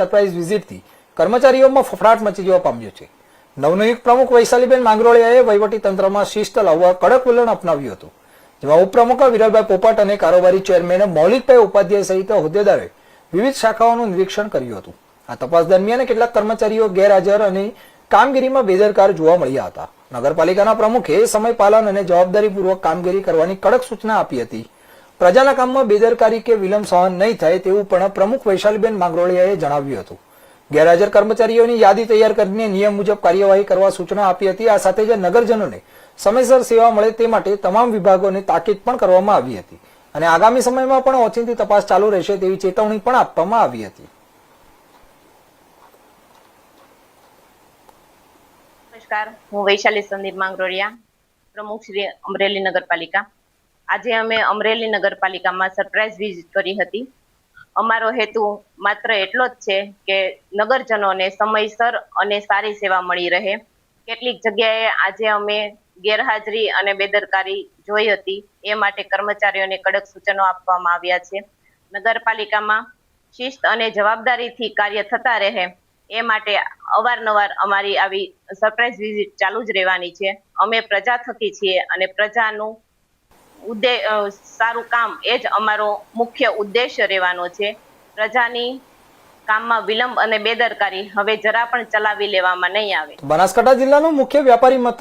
Surprise વિઝિટથી કર્મચારીઓમાં ફફડાટ મચી જવા પામ્યો છે। નવનિયુક્ત પ્રમુખ વૈશાલીબેન માંગરોળિયાએ વહીવટી તંત્રમાં શિસ્ત લાવવા કડક વલણ અપનાવ્યું હતું, જેમાં ઉપપ્રમુખ વિરલભાઈ પોપટ અને કારોબારી ચેરમેન મૌલિકભાઈ ઉપાધ્યાય સહિત હોદ્દેદારોએ વિવિધ શાખાઓનું નિરીક્ષણ કર્યું હતું। આ તપાસ દરમિયાન કેટલાક કર્મચારીઓ ગેરહાજર અને કામગીરીમાં બેદરકાર જોવા મળ્યા હતા। નગરપાલિકાના પ્રમુખે સમય પાલન અને જવાબદારીપૂર્વક કામગીરી કરવાની કડક સૂચના આપી હતી। પ્રજાના કામમાં બેદરકારી કે વિલંબ સહન નહીં થાય તેવું પણ પ્રમુખ વૈશાલીબેન માંગરોળિયાએ જણાવ્યું હતું। ગેરહાજર કર્મચારીઓની યાદી તૈયાર કરીને નિયમ મુજબ કાર્યવાહી કરવા સૂચના આપી હતી। આ સાથે જ નગરજનોને સમયસર સેવા મળે તે માટે તમામ વિભાગોને તાકીદ પણ કરવામાં આવી હતી અને આગામી સમયમાં પણ ઓચિંતી તપાસ ચાલુ રહેશે તેવી ચેતવણી પણ આપવામાં આવી હતી। નમસ્કાર, હું વૈશાલી સંદીપ માંગરોળિયા, પ્રમુખ શ્રી અમરેલી નગરપાલિકા। આજે અમે અમરેલી નગરપાલિકામાં સરપ્રાઇઝ વિઝિટ કરી હતી। અમારો હેતુ માત્ર એટલો જ છે કે નગરજનોને સમયસર અને સારી સેવા મળી રહે। કેટલીક જગ્યાએ આજે અમે ગેરહાજરી અને બેદરકારી જોઈ હતી, એ માટે કર્મચારીઓને કડક સૂચનો આપવામાં આવ્યા છે। નગરપાલિકામાં શિસ્ત અને જવાબદારીથી કાર્ય થતા રહે એ માટે અવારનવાર અમારી આવી સરપ્રાઇઝ વિઝિટ ચાલુ જ રહેવાની છે। અમે પ્રજા થકી છીએ અને પ્રજાનું સારું કામ એ જ અમારો મુખ્ય ઉદ્દેશ્ય રહેવાનો છે। પ્રજાની કામમાં વિલંબ અને બેદરકારી હવે જરા પણ ચલાવી લેવામાં નહીં આવે। બનાસકાંઠા જિલ્લાનું મુખ્ય વ્યાપારી મથક